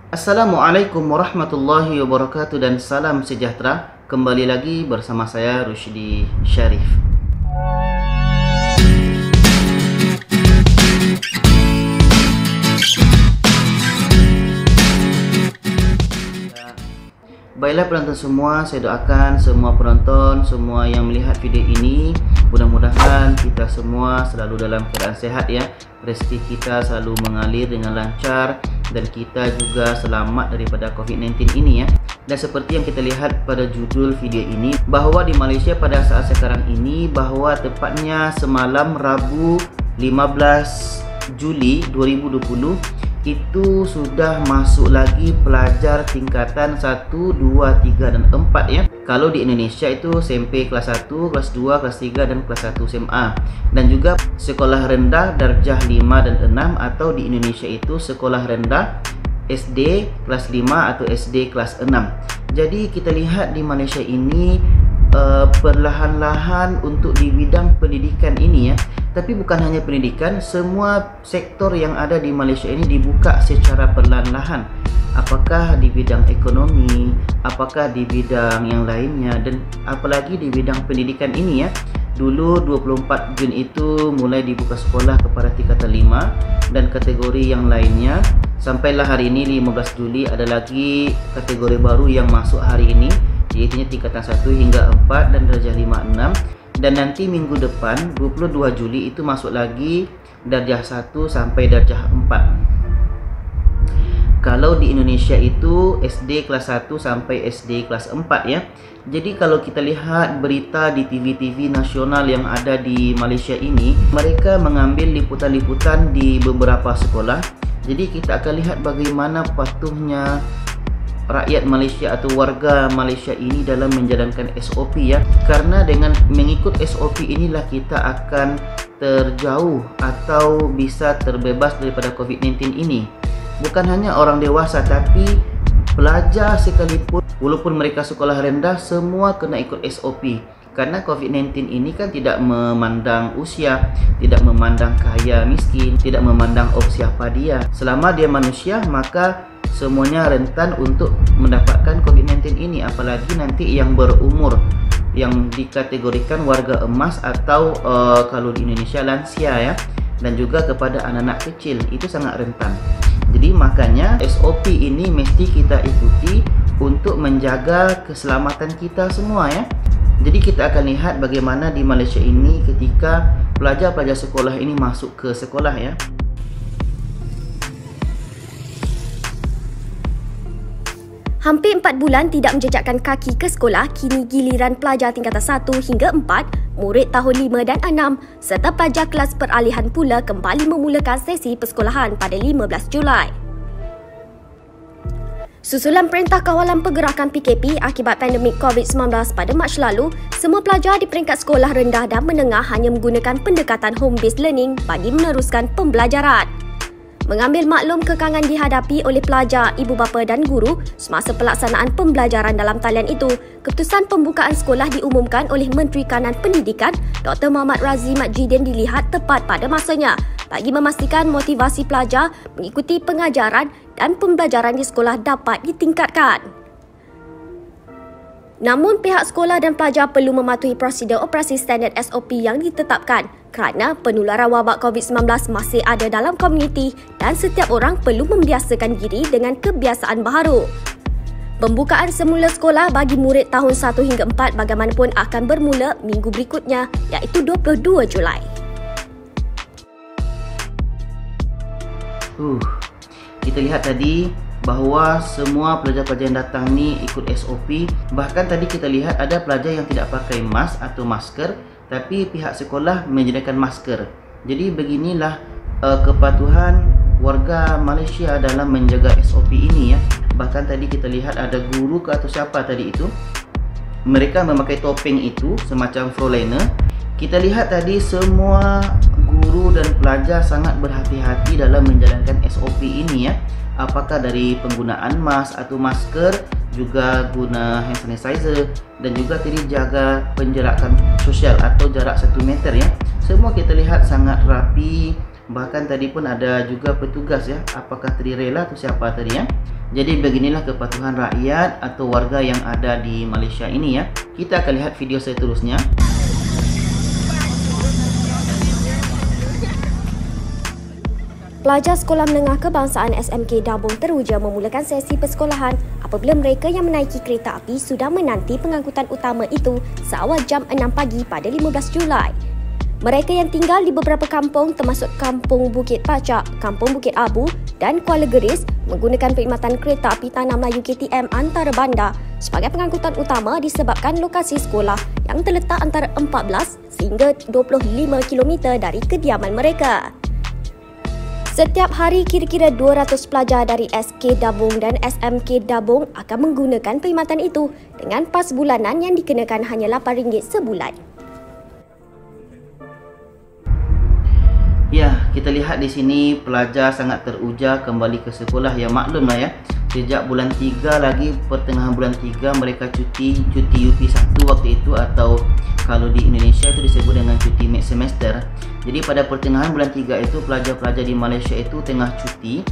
Assalamualaikum warahmatullahi wabarakatuh dan salam sejahtera. Kembali lagi bersama saya Rushdi Syarif. Baiklah penonton semua, saya doakan semua penonton, semua yang melihat video ini, mudah-mudahan kita semua selalu dalam keadaan sehat ya. Rezeki kita selalu mengalir dengan lancar dan kita juga selamat daripada COVID-19 ini ya. Dan seperti yang kita lihat pada judul video ini, bahawa di Malaysia pada saat sekarang ini, bahawa tepatnya semalam Rabu 15 Juli 2020 itu sudah masuk lagi pelajar tingkatan 1, 2, 3 dan 4 ya. Kalau di Indonesia itu SMP kelas 1, kelas 2, kelas 3 dan kelas 1 SMA. Dan juga sekolah rendah darjah 5 dan 6, atau di Indonesia itu sekolah rendah SD kelas 5 atau SD kelas 6. Jadi kita lihat di Malaysia ini perlahan-lahan untuk di bidang pendidikan ini ya. Tapi bukan hanya pendidikan, semua sektor yang ada di Malaysia ini dibuka secara perlahan-lahan. Apakah di bidang ekonomi, apakah di bidang yang lainnya, dan apalagi di bidang pendidikan ini ya. Dulu 24 Jun itu mulai dibuka sekolah kepada tingkatan 5 dan kategori yang lainnya. Sampailah hari ini 15 Juli ada lagi kategori baru yang masuk hari ini, yaitu tingkatan 1 hingga 4 dan darjah 5, 6. Dan nanti minggu depan 22 Juli itu masuk lagi darjah 1 sampai darjah 4. Kalau di Indonesia itu SD kelas 1 sampai SD kelas 4 ya. Jadi kalau kita lihat berita di TV-TV nasional yang ada di Malaysia ini, mereka mengambil liputan-liputan di beberapa sekolah. Jadi kita akan lihat bagaimana patuhnya rakyat Malaysia atau warga Malaysia ini dalam menjalankan SOP ya. Karena dengan mengikut SOP inilah kita akan terjauh atau bisa terbebas daripada COVID-19 ini. Bukan hanya orang dewasa, tapi pelajar sekalipun, walaupun mereka sekolah rendah, semua kena ikut SOP. Karena COVID-19 ini kan tidak memandang usia, tidak memandang kaya miskin, tidak memandang siapa dia. Selama dia manusia, maka semuanya rentan untuk mendapatkan COVID-19 ini. Apalagi nanti yang berumur, yang dikategorikan warga emas atau kalau di Indonesia lansia ya. Dan juga kepada anak-anak kecil, itu sangat rentan. Jadi makanya SOP ini mesti kita ikuti untuk menjaga keselamatan kita semua ya. Jadi kita akan lihat bagaimana di Malaysia ini ketika pelajar-pelajar sekolah ini masuk ke sekolah ya. Hampir 4 bulan tidak menjejakkan kaki ke sekolah, kini giliran pelajar tingkatan 1 hingga 4, murid tahun 5 dan 6 serta pelajar kelas peralihan pula kembali memulakan sesi persekolahan pada 15 Julai. Susulan Perintah Kawalan Pergerakan PKP akibat pandemik COVID-19 pada Mac lalu, semua pelajar di peringkat sekolah rendah dan menengah hanya menggunakan pendekatan home-based learning bagi meneruskan pembelajaran. Mengambil maklum kekangan dihadapi oleh pelajar, ibu bapa dan guru semasa pelaksanaan pembelajaran dalam talian itu, keputusan pembukaan sekolah diumumkan oleh Menteri Kanan Pendidikan Dr. Muhammad Razif Mat Jidin dilihat tepat pada masanya bagi memastikan motivasi pelajar mengikuti pengajaran dan pembelajaran di sekolah dapat ditingkatkan. Namun pihak sekolah dan pelajar perlu mematuhi prosedur operasi standard SOP yang ditetapkan kerana penularan wabak COVID-19 masih ada dalam komuniti dan setiap orang perlu membiasakan diri dengan kebiasaan baharu. Pembukaan semula sekolah bagi murid tahun 1 hingga 4 bagaimanapun akan bermula minggu berikutnya, iaitu 22 Julai. Kita lihat tadi bahawa semua pelajar-pelajar yang datang ni ikut SOP. Bahkan tadi kita lihat ada pelajar yang tidak pakai mask atau masker, tapi pihak sekolah menyediakan masker. Jadi beginilah kepatuhan warga Malaysia dalam menjaga SOP ini ya. Bahkan tadi kita lihat ada guru ke atau siapa tadi itu, mereka memakai topeng itu semacam frontliner. Kita lihat tadi semua guru dan pelajar sangat berhati-hati dalam menjalankan SOP ini ya. Apakah dari penggunaan mask atau masker, juga guna hand sanitizer, dan juga tadi jaga penjarakan sosial atau jarak 1 meter ya. Semua kita lihat sangat rapi. Bahkan tadi pun ada juga petugas ya, apakah tadi rela atau siapa tadi ya. Jadi beginilah kepatuhan rakyat atau warga yang ada di Malaysia ini ya. Kita akan lihat video seterusnya. Pelajar Sekolah Menengah Kebangsaan SMK Dabung teruja memulakan sesi persekolahan apabila mereka yang menaiki kereta api sudah menanti pengangkutan utama itu seawal jam 6 pagi pada 15 Julai. Mereka yang tinggal di beberapa kampung termasuk Kampung Bukit Pacak, Kampung Bukit Abu dan Kuala Geris menggunakan perkhidmatan kereta api Tanah Melayu KTM antara bandar sebagai pengangkutan utama disebabkan lokasi sekolah yang terletak antara 14 sehingga 25 km dari kediaman mereka. Setiap hari kira-kira 200 pelajar dari SK Dabung dan SMK Dabung akan menggunakan perkhidmatan itu dengan pas bulanan yang dikenakan hanya RM8 sebulan. Ya, kita lihat di sini pelajar sangat teruja kembali ke sekolah. Ya, maklumlah ya. Sejak bulan 3 lagi, pertengahan bulan 3 mereka cuti UP1 waktu itu, atau kalau di Indonesia itu disebut dengan cuti mid semester. Jadi pada pertengahan bulan 3 itu pelajar-pelajar di Malaysia itu tengah cuti,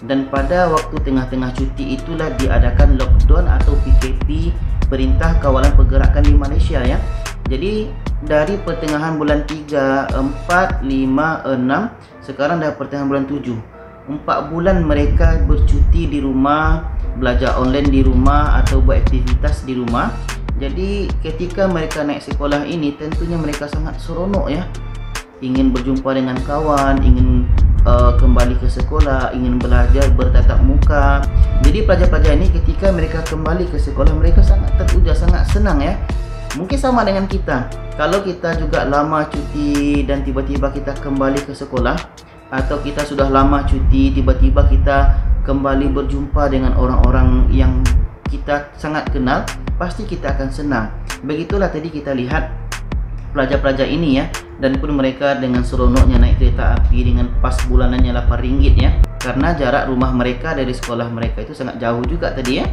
dan pada waktu tengah-tengah cuti itulah diadakan lockdown atau PKP, Perintah Kawalan Pergerakan di Malaysia ya. Jadi dari pertengahan bulan 3, 4, 5, 6, sekarang dah pertengahan bulan 7. 4 bulan mereka bercuti di rumah, belajar online di rumah atau buat aktivitas di rumah. Jadi ketika mereka naik sekolah ini tentunya mereka sangat seronok ya. Ingin berjumpa dengan kawan, ingin kembali ke sekolah, ingin belajar bertatap muka. Jadi pelajar-pelajar ini ketika mereka kembali ke sekolah mereka sangat teruja, sangat senang ya. Mungkin sama dengan kita. Kalau kita juga lama cuti dan tiba-tiba kita kembali ke sekolah, atau kita sudah lama cuti tiba-tiba kita kembali berjumpa dengan orang-orang yang kita sangat kenal, pasti kita akan senang. Begitulah tadi kita lihat pelajar-pelajar ini ya, dan pun mereka dengan seronoknya naik kereta api dengan pas bulanannya RM8 ya, karena jarak rumah mereka dari sekolah mereka itu sangat jauh juga tadi ya.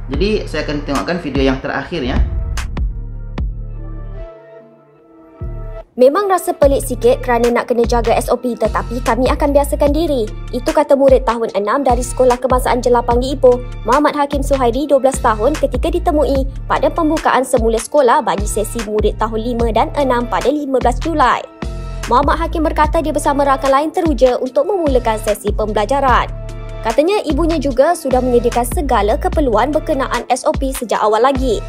Jadi saya akan tengokkan video yang terakhir ya. Memang rasa pelik sikit kerana nak kena jaga SOP, tetapi kami akan biasakan diri. Itu kata murid tahun 6 dari Sekolah Kebangsaan Jelapanggi Ipoh, Muhammad Hakim Suhairi 12 tahun ketika ditemui pada pembukaan semula sekolah bagi sesi murid tahun 5 dan 6 pada 15 Julai. Muhammad Hakim berkata dia bersama rakan lain teruja untuk memulakan sesi pembelajaran. Katanya ibunya juga sudah menyediakan segala keperluan berkenaan SOP sejak awal lagi.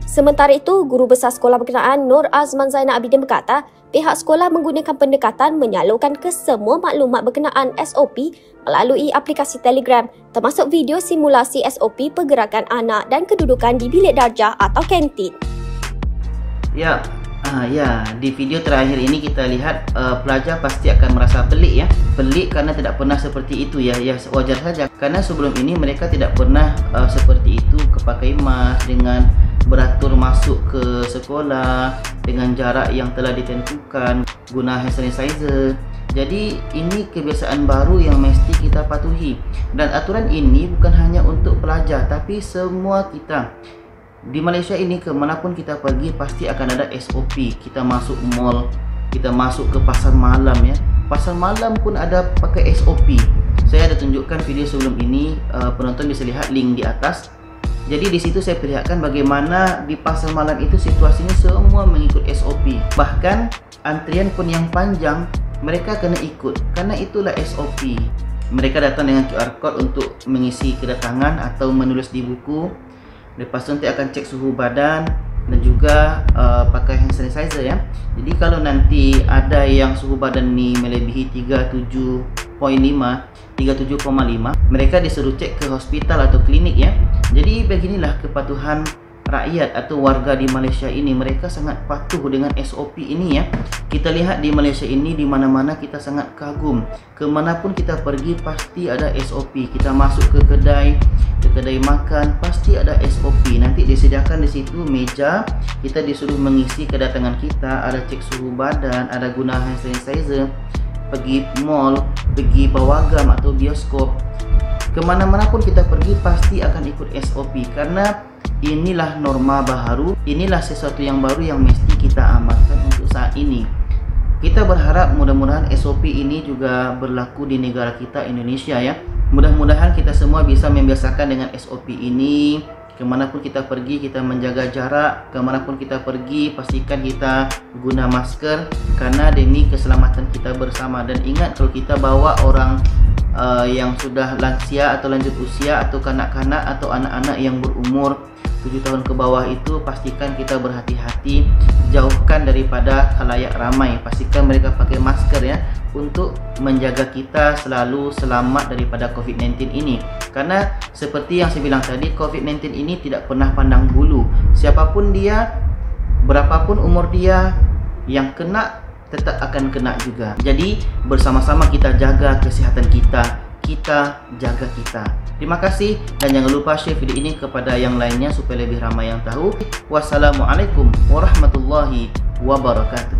Sementara itu, Guru Besar Sekolah Berkenaan Nur Azman Zainal Abidin berkata, pihak sekolah menggunakan pendekatan menyalurkan ke semua maklumat berkenaan SOP melalui aplikasi Telegram, termasuk video simulasi SOP pergerakan anak dan kedudukan di bilik darjah atau kantin. Ya, di video terakhir ini kita lihat pelajar pasti akan merasa pelik ya. Pelik karena tidak pernah seperti itu ya. Ya wajar saja, karena sebelum ini mereka tidak pernah seperti itu, kepakai mask, dengan beratur masuk ke sekolah dengan jarak yang telah ditentukan, guna hand sanitizer. Jadi ini kebiasaan baru yang mesti kita patuhi, dan aturan ini bukan hanya untuk pelajar tapi semua kita. Di Malaysia ini kemanapun kita pergi pasti akan ada SOP. Kita masuk mall, kita masuk ke pasar malam ya. Pasar malam pun ada pakai SOP. Saya ada tunjukkan video sebelum ini, penonton bisa lihat link di atas. Jadi di situ saya perlihatkan bagaimana di pasar malam itu situasinya semua mengikut SOP. Bahkan antrian pun yang panjang mereka kena ikut, karena itulah SOP. Mereka datang dengan QR code untuk mengisi kedatangan atau menulis di buku. Lepas itu nanti akan cek suhu badan dan juga pakai hand sanitizer ya. Jadi kalau nanti ada yang suhu badan ni melebihi 37.5, mereka disuruh cek ke hospital atau klinik ya. Jadi beginilah kepatuhan rakyat atau warga di Malaysia ini. Mereka sangat patuh dengan SOP ini ya. Kita lihat di Malaysia ini, di mana-mana kita sangat kagum. Kemanapun kita pergi pasti ada SOP. Kita masuk ke kedai makan pasti ada SOP. Nanti disediakan di situ meja, kita disuruh mengisi kedatangan kita, ada cek suhu badan, ada guna hand sanitizer. Pergi mall, pergi pawagam atau bioskop, kemana-mana pun kita pergi pasti akan ikut SOP, karena inilah norma baru, inilah sesuatu yang baru yang mesti kita amalkan untuk saat ini. Kita berharap mudah-mudahan SOP ini juga berlaku di negara kita Indonesia ya. Mudah-mudahan kita semua bisa membiasakan dengan SOP ini. Kemanapun kita pergi, kita menjaga jarak. Kemanapun kita pergi, pastikan kita guna masker karena demi keselamatan kita bersama. Dan ingat, kalau kita bawa orang yang sudah lansia atau lanjut usia, atau kanak-kanak atau anak-anak yang berumur 7 tahun ke bawah itu, pastikan kita berhati-hati, jauhkan daripada khalayak ramai. Pastikan mereka pakai masker ya, untuk menjaga kita selalu selamat daripada COVID-19 ini. Karena seperti yang saya bilang tadi, COVID-19 ini tidak pernah pandang bulu. Siapapun dia, berapapun umur dia, yang kena tetap akan kena juga. Jadi bersama-sama kita jaga kesihatan kita, kita jaga kita. Terima kasih dan jangan lupa share video ini kepada yang lainnya supaya lebih ramai yang tahu. Wassalamualaikum warahmatullahi wabarakatuh.